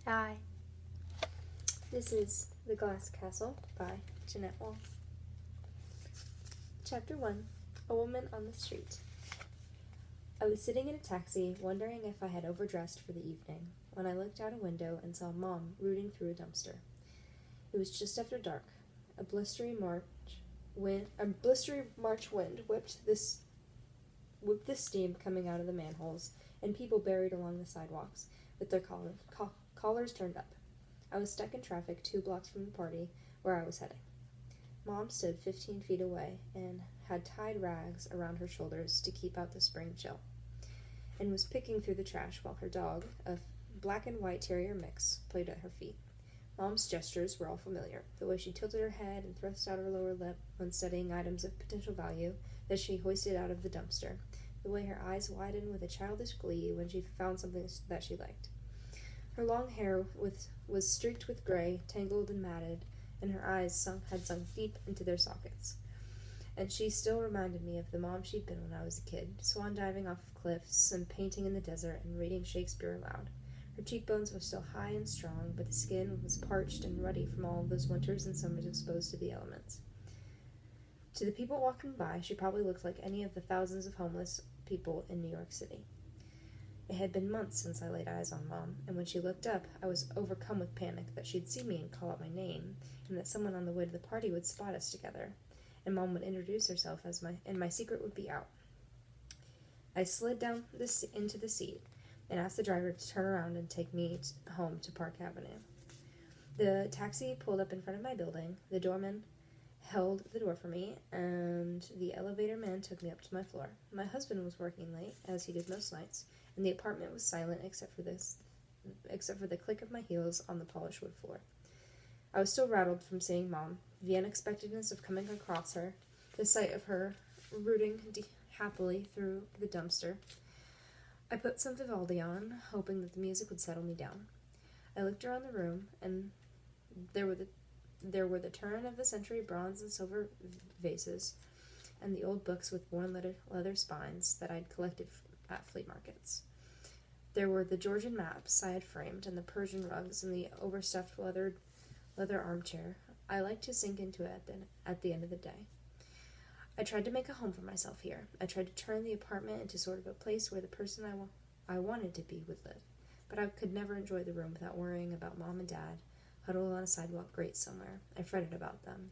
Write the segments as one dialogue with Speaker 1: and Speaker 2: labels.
Speaker 1: Hi. This is The Glass Castle by Jeanette Wall. Chapter 1. A Woman on the Street. I was sitting in a taxi, wondering if I had overdressed for the evening, when I looked out a window and saw Mom rooting through a dumpster. It was just after dark. A blistery March wind whipped the steam coming out of the manholes, and people buried along the sidewalks, with their collars turned up. I was stuck in traffic 2 blocks from the party where I was heading. Mom stood 15 feet away and had tied rags around her shoulders to keep out the spring chill, and was picking through the trash while her dog, a black and white terrier mix, played at her feet. Mom's gestures were all familiar, the way she tilted her head and thrust out her lower lip when studying items of potential value that she hoisted out of the dumpster, the way her eyes widened with a childish glee when she found something that she liked. Her long hair was streaked with gray, tangled and matted, and her eyes had sunk deep into their sockets. And she still reminded me of the mom she'd been when I was a kid, swan diving off of cliffs and painting in the desert and reading Shakespeare aloud. Her cheekbones were still high and strong, but the skin was parched and ruddy from all of those winters and summers exposed to the elements. To the people walking by, she probably looked like any of the thousands of homeless people in New York City. It had been months since I laid eyes on Mom, and when she looked up, I was overcome with panic that she'd see me and call out my name, and that someone on the way to the party would spot us together, and Mom would introduce herself and my secret would be out. I slid down into the seat and asked the driver to turn around and take me home to Park Avenue. The taxi pulled up in front of my building, the doorman held the door for me, and the elevator man took me up to my floor. My husband was working late, as he did most nights, and the apartment was silent except for the click of my heels on the polished wood floor. I was still rattled from seeing Mom, the unexpectedness of coming across her, the sight of her rooting happily through the dumpster. I put some Vivaldi on, hoping that the music would settle me down. I looked around the room, and there were the turn-of-the-century bronze and silver vases, and the old books with worn leather spines that I'd collected at flea markets. There were the Georgian maps I had framed, and the Persian rugs, and the overstuffed leather armchair. I liked to sink into it at the end of the day. I tried to make a home for myself here. I tried to turn the apartment into sort of a place where the person I wanted to be would live, but I could never enjoy the room without worrying about Mom and Dad, huddled on a sidewalk grate somewhere. I fretted about them,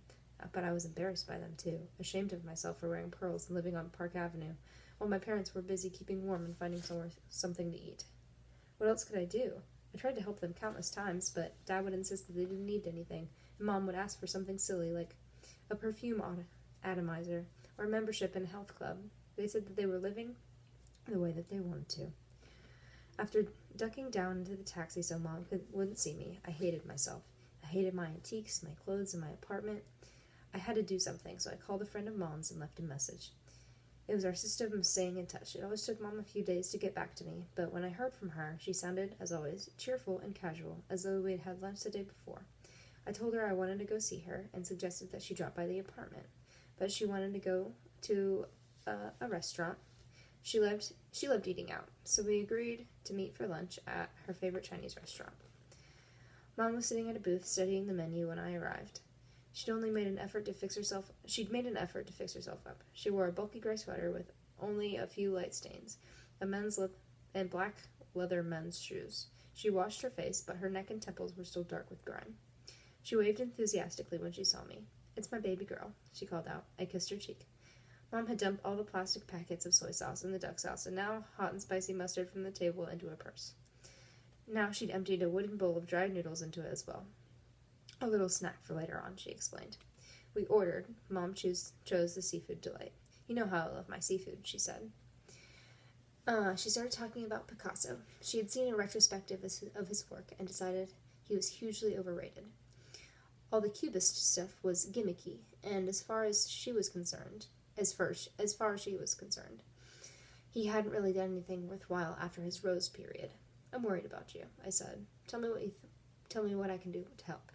Speaker 1: but I was embarrassed by them too, ashamed of myself for wearing pearls and living on Park Avenue, while my parents were busy keeping warm and finding something to eat. What else could I do? I tried to help them countless times, but Dad would insist that they didn't need anything, and Mom would ask for something silly like a perfume atomizer or membership in a health club. They said that they were living the way that they wanted to. After ducking down into the taxi so Mom wouldn't see me, I hated myself. I hated my antiques, my clothes, and my apartment. I had to do something, so I called a friend of Mom's and left a message. It was our system of staying in touch. It always took Mom a few days to get back to me, but when I heard from her, she sounded, as always, cheerful and casual, as though we'd had lunch the day before. I told her I wanted to go see her, and suggested that she drop by the apartment, but she wanted to go to a restaurant. She loved eating out, so we agreed to meet for lunch at her favorite Chinese restaurant. Mom was sitting at a booth studying the menu when I arrived. She'd made an effort to fix herself up. She wore a bulky gray sweater with only a few light stains, and black leather men's shoes. She washed her face, but her neck and temples were still dark with grime. She waved enthusiastically when she saw me. "It's my baby girl," she called out. I kissed her cheek. Mom had dumped all the plastic packets of soy sauce and the duck sauce, and now hot and spicy mustard from the table into her purse. Now she'd emptied a wooden bowl of dried noodles into it as well. "A little snack for later on," she explained. We ordered. Mom chose the seafood delight. "You know how I love my seafood," she said. She started talking about Picasso. She had seen a retrospective of his work and decided he was hugely overrated. All the Cubist stuff was gimmicky, and as far as she was concerned, he hadn't really done anything worthwhile after his Rose period. "I'm worried about you," I said. Tell me what I can do to help."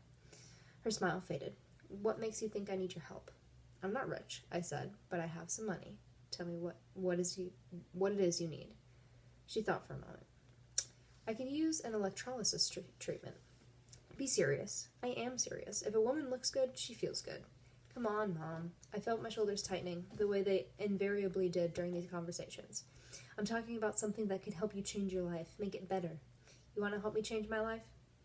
Speaker 1: Her smile faded. "What makes you think I need your help?" "I'm not rich," I said, "but I have some money. Tell me what it is you need." She thought for a moment. I can use an electrolysis treatment. Be serious. I am serious. If a woman looks good, she feels good. Come on, Mom. I felt my shoulders tightening, the way they invariably did during these conversations. I'm talking about something that could help you change your life, make it better. You want to help me change my life?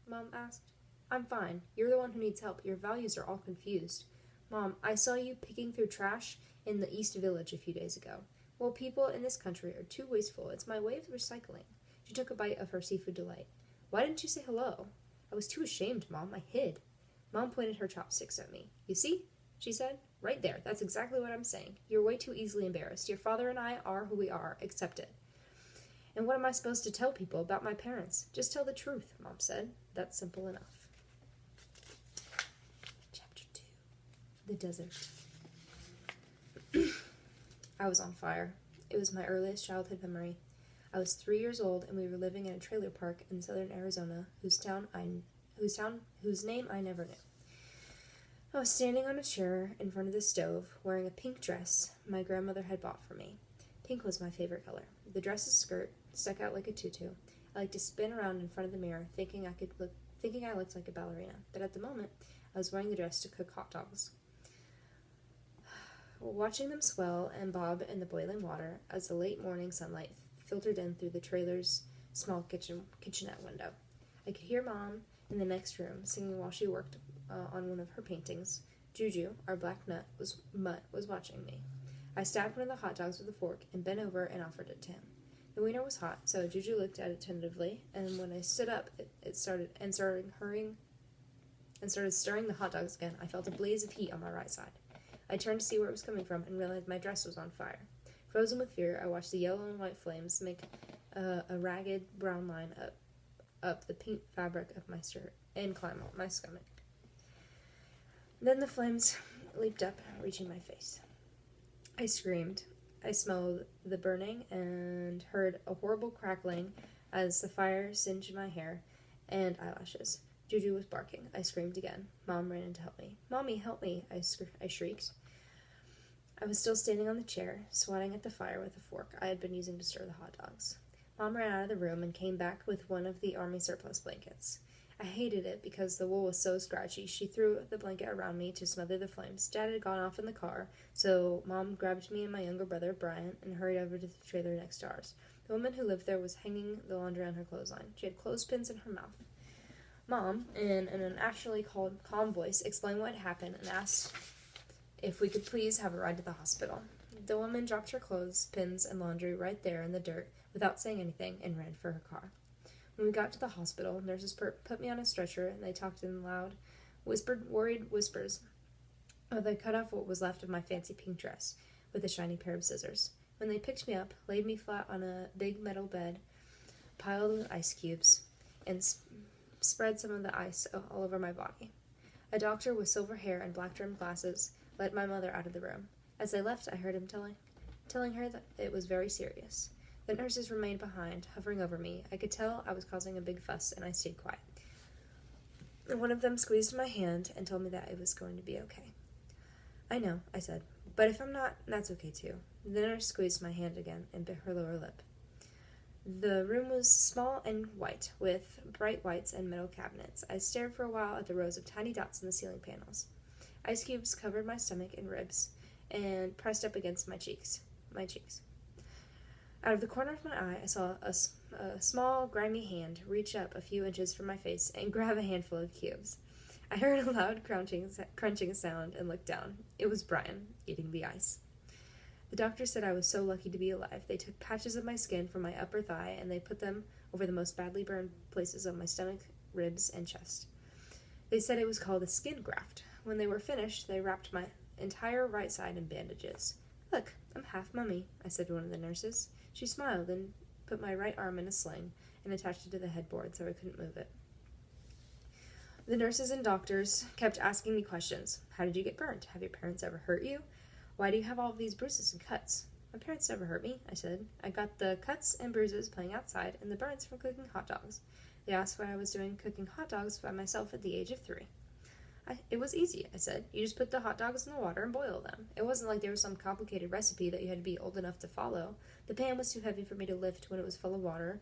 Speaker 1: Mom asked. I'm fine. You're the one who needs help. Your values are all confused. Mom, I saw you picking through trash in the East Village a few days ago. Well, people in this country are too wasteful. It's my way of recycling. She took a bite of her seafood delight. Why didn't you say hello? I was too ashamed, Mom. I hid. Mom pointed her chopsticks at me. You see? She said. Right there. That's exactly what I'm saying. You're way too easily embarrassed. Your father and I are who we are. Accept it. And what am I supposed to tell people about my parents? Just tell the truth, Mom said. That's simple enough. Chapter 2. The Desert. I was on fire. It was my earliest childhood memory. I was 3 years old, and we were living in a trailer park in southern Arizona, whose name I never knew. I was standing on a chair in front of the stove, wearing a pink dress my grandmother had bought for me. Pink was my favorite color. The dress's skirt stuck out like a tutu. I liked to spin around in front of the mirror, thinking I looked like a ballerina. But at the moment, I was wearing the dress to cook hot dogs. Watching them swell and bob in the boiling water as the late morning sunlight filtered in through the trailer's small kitchenette window. I could hear Mom in the next room singing while she worked on one of her paintings. Juju, our black mutt, was watching me. I stabbed one of the hot dogs with a fork and bent over and offered it to him. The wiener was hot, so Juju looked at it tentatively, and when I stood up, it started stirring the hot dogs again. I felt a blaze of heat on my right side. I turned to see where it was coming from and realized my dress was on fire. Frozen with fear, I watched the yellow and white flames make a ragged brown line up the pink fabric of my skirt and climb up my stomach. Then the flames leaped up, reaching my face. I screamed. I smelled the burning and heard a horrible crackling as the fire singed my hair and eyelashes. Juju was barking. I screamed again. Mom ran in to help me. Mommy, help me, I shrieked. I was still standing on the chair, swatting at the fire with a fork I had been using to stir the hot dogs. Mom ran out of the room and came back with one of the army surplus blankets. I hated it because the wool was so scratchy. She threw the blanket around me to smother the flames. Dad had gone off in the car, so Mom grabbed me and my younger brother, Brian, and hurried over to the trailer next to ours. The woman who lived there was hanging the laundry on her clothesline. She had clothespins in her mouth. Mom, in an actually calm voice, explained what had happened and asked if we could please have a ride to the hospital. The woman dropped her clothespins and laundry right there in the dirt without saying anything and ran for her car. When we got to the hospital, nurses put me on a stretcher, and they talked in loud, worried whispers. They cut off what was left of my fancy pink dress with a shiny pair of scissors. When they picked me up, laid me flat on a big metal bed, piled with ice cubes, and spread some of the ice all over my body. A doctor with silver hair and black-rimmed glasses led my mother out of the room. As they left, I heard him telling her that it was very serious. The nurses remained behind, hovering over me. I could tell I was causing a big fuss, and I stayed quiet. One of them squeezed my hand and told me that it was going to be okay. I know, I said, but if I'm not, that's okay too. The nurse squeezed my hand again and bit her lower lip. The room was small and white, with bright whites and metal cabinets. I stared for a while at the rows of tiny dots in the ceiling panels. Ice cubes covered my stomach and ribs and pressed up against my cheeks. Out of the corner of my eye, I saw a small, grimy hand reach up a few inches from my face and grab a handful of cubes. I heard a loud crunching sound and looked down. It was Brian, eating the ice. The doctor said I was so lucky to be alive. They took patches of my skin from my upper thigh and they put them over the most badly burned places of my stomach, ribs, and chest. They said it was called a skin graft. When they were finished, they wrapped my entire right side in bandages. Look, I'm half mummy, I said to one of the nurses. She smiled and put my right arm in a sling and attached it to the headboard so I couldn't move it. The nurses and doctors kept asking me questions. How did you get burnt? Have your parents ever hurt you? Why do you have all of these bruises and cuts? My parents never hurt me, I said. I got the cuts and bruises playing outside and the burns from cooking hot dogs. They asked what I was doing cooking hot dogs by myself at the age of 3. It was easy, I said. You just put the hot dogs in the water and boil them. It wasn't like there was some complicated recipe that you had to be old enough to follow. The pan was too heavy for me to lift when it was full of water,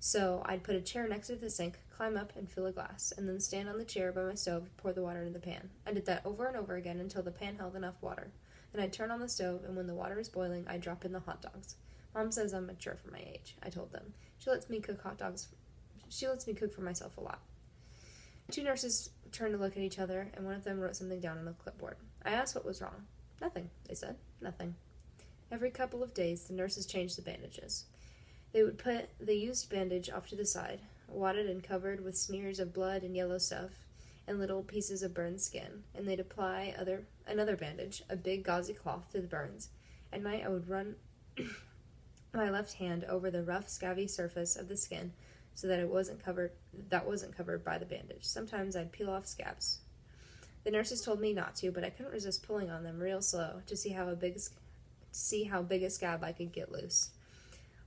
Speaker 1: So I'd put a chair next to the sink, climb up and fill a glass, and then stand on the chair by my stove and pour the water into the pan. I did that over and over again until the pan held enough water. Then I'd turn on the stove, and when the water is boiling, I'd drop in the hot dogs. Mom says I'm mature for my age, I told them. She lets me cook for myself a lot. Two nurses turned to look at each other, and one of them wrote something down on a clipboard. I asked what was wrong. Nothing, they said. Nothing. Every couple of days, the nurses changed the bandages. They would put the used bandage off to the side, wadded and covered with smears of blood and yellow stuff, and little pieces of burned skin, and they'd apply another bandage, a big gauzy cloth, to the burns. At night, I would run my left hand over the rough, scabby surface of the skin so that wasn't covered by the bandage. Sometimes I'd peel off scabs. The nurses told me not to, but I couldn't resist pulling on them real slow to see how big a scab I could get loose.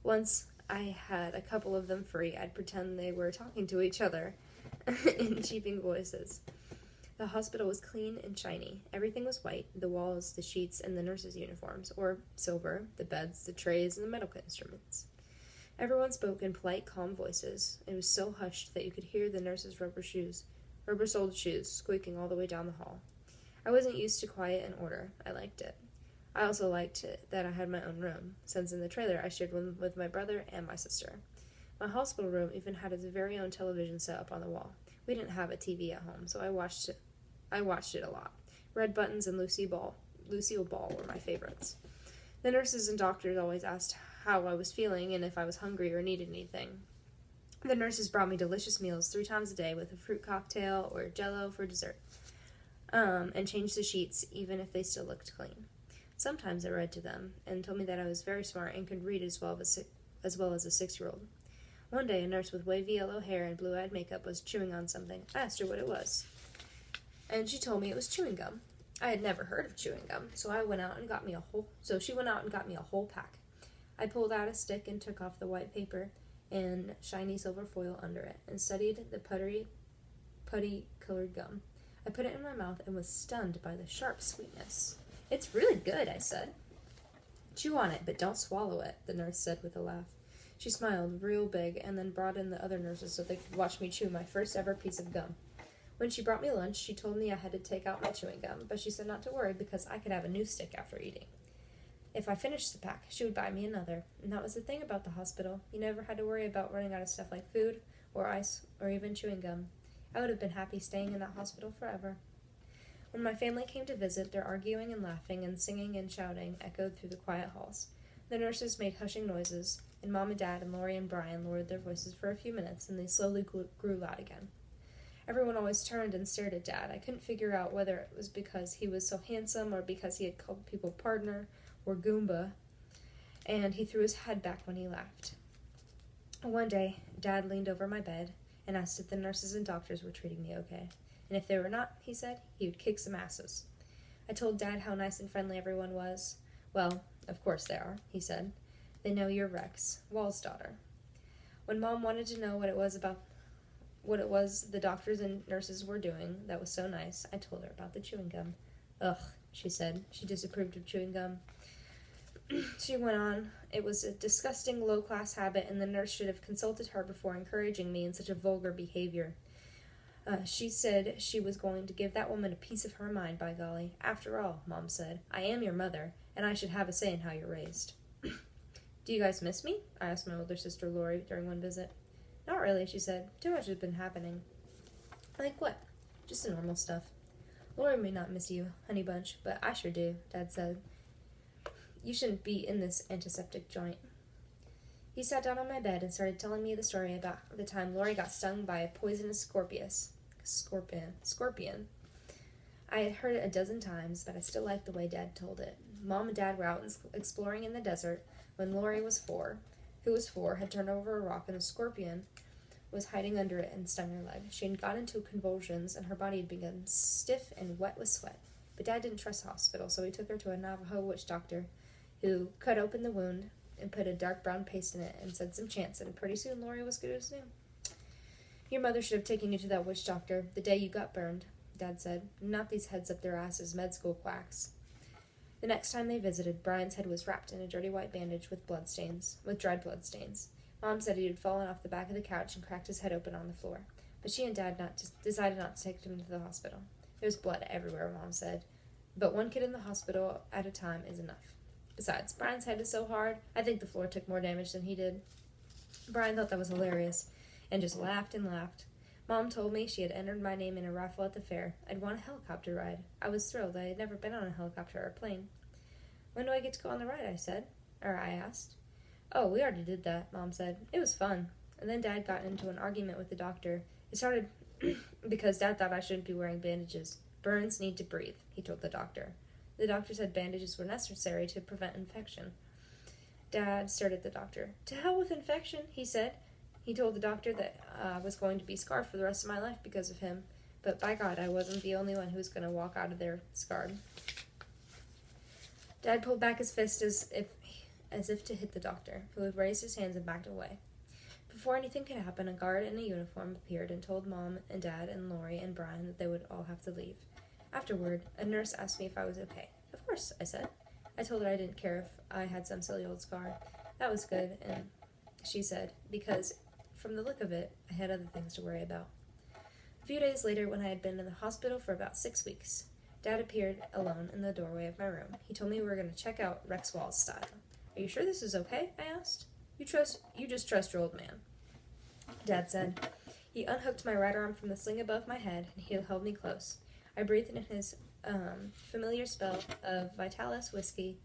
Speaker 1: Once I had a couple of them free, I'd pretend they were talking to each other in cheeping voices. The hospital was clean and shiny. Everything was white, the walls, the sheets, and the nurses' uniforms, or silver, the beds, the trays, and the medical instruments. Everyone spoke in polite, calm voices. It was so hushed that you could hear the nurses' rubber-soled shoes squeaking all the way down the hall. I wasn't used to quiet and order. I liked it. I also liked it that I had my own room, since in the trailer I shared one with my brother and my sister. My hospital room even had its very own television set up on the wall. We didn't have a TV at home, so I watched it a lot. Red Buttons and Lucille Ball were my favorites. The nurses and doctors always asked how I was feeling and if I was hungry or needed anything. The nurses brought me delicious meals 3 times a day with a fruit cocktail or Jell-O for dessert, and changed the sheets even if they still looked clean. Sometimes I read to them and told me that I was very smart and could read as well as a 6-year-old. One day, a nurse with wavy yellow hair and blue-eyed makeup was chewing on something. I asked her what it was, and she told me it was chewing gum. I had never heard of chewing gum, so she went out and got me a whole pack. I pulled out a stick and took off the white paper and shiny silver foil under it, and studied the putty-colored gum. I put it in my mouth and was stunned by the sharp sweetness. "It's really good," I said. "Chew on it, but don't swallow it," the nurse said with a laugh. She smiled real big and then brought in the other nurses so they could watch me chew my first ever piece of gum. When she brought me lunch, she told me I had to take out my chewing gum, but she said not to worry because I could have a new stick after eating. If I finished the pack, she would buy me another, and that was the thing about the hospital. You never had to worry about running out of stuff like food or ice or even chewing gum. I would have been happy staying in that hospital forever. When my family came to visit, their arguing and laughing and singing and shouting echoed through the quiet halls. The nurses made hushing noises, and Mom and Dad and Lori and Brian lowered their voices for a few minutes, and they slowly grew loud again. Everyone always turned and stared at Dad. I couldn't figure out whether it was because he was so handsome or because he had called people partner or Goomba, and he threw his head back when he laughed. One day, Dad leaned over my bed and asked if the nurses and doctors were treating me okay. And if they were not, he said, he would kick some asses. I told Dad how nice and friendly everyone was. "Well, of course they are," he said. "They know you're Rex, Wall's daughter." When Mom wanted to know what it was the doctors and nurses were doing that was so nice, I told her about the chewing gum. "Ugh," she said. She disapproved of chewing gum. She went on, "It was a disgusting low-class habit, and the nurse should have consulted her before encouraging me in such a vulgar behavior. She said she was going to give that woman a piece of her mind, by golly. After all," Mom said, "I am your mother, and I should have a say in how you're raised." "Do you guys miss me?" I asked my older sister Lori during one visit. "Not really," she said. "Too much has been happening." "Like what?" "Just the normal stuff." "Lori may not miss you, honey bunch, but I sure do," Dad said. "You shouldn't be in this antiseptic joint." He sat down on my bed and started telling me the story about the time Lori got stung by a poisonous scorpion. I had heard it a dozen times, but I still liked the way Dad told it. Mom and Dad were out exploring in the desert when Lori who was 4, had turned over a rock and a scorpion was hiding under it and stung her leg. She had got into convulsions and her body had become stiff and wet with sweat. But Dad didn't trust the hospital, so he took her to a Navajo witch doctor who cut open the wound and put a dark brown paste in it and said some chants, and pretty soon Lori was good as new. "Your mother should have taken you to that witch doctor the day you got burned," Dad said. "Not these heads up their asses med school quacks." The next time they visited, Brian's head was wrapped in a dirty white bandage with dried blood stains. Mom said he had fallen off the back of the couch and cracked his head open on the floor, but she and Dad decided not to take him to the hospital. There was blood everywhere, Mom said, but one kid in the hospital at a time is enough. Besides, Brian's head is so hard, I think the floor took more damage than he did. Brian thought that was hilarious, and just laughed and laughed. Mom told me she had entered my name in a raffle at the fair. I'd won a helicopter ride. I was thrilled. I had never been on a helicopter or a plane. When do I get to go on the ride, I asked. Oh, we already did that, Mom said. It was fun. And then Dad got into an argument with the doctor. It started because Dad thought I shouldn't be wearing bandages. Burns need to breathe, he told the doctor. The doctor said bandages were necessary to prevent infection. Dad stared at the doctor. To hell with infection, he said. He told the doctor that I was going to be scarred for the rest of my life because of him. But by God, I wasn't the only one who was going to walk out of there scarred. Dad pulled back his fist as if to hit the doctor, who had raised his hands and backed away. Before anything could happen, a guard in a uniform appeared and told Mom and Dad and Lori and Brian that they would all have to leave. Afterward, a nurse asked me if I was okay. Of course, I said. I told her I didn't care if I had some silly old scar. That was good, and she said, because from the look of it, I had other things to worry about. A few days later, when I had been in the hospital for about 6 weeks, Dad appeared alone in the doorway of my room. He told me we were going to check out Rex Wall's style. Are you sure this is okay? I asked. You just trust your old man, Dad said. He unhooked my right arm from the sling above my head, and he held me close. I breathed in his familiar smell of Vitalis whiskey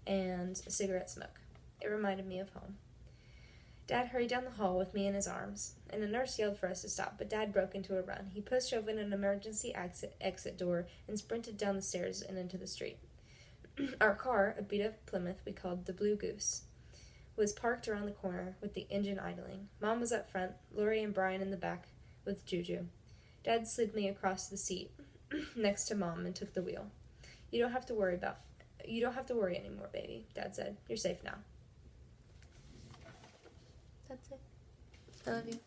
Speaker 1: and cigarette smoke. It reminded me of home. Dad hurried down the hall with me in his arms, and a nurse yelled for us to stop, but Dad broke into a run. He pushed open an emergency exit door and sprinted down the stairs and into the street. Our car, a beat-up Plymouth we called the Blue Goose, was parked around the corner with the engine idling. Mom was up front, Lori and Brian in the back with Juju. Dad slid me across the seat next to Mom and took the wheel. You don't have to worry anymore, baby, Dad said. You're safe now. That's it. I love you.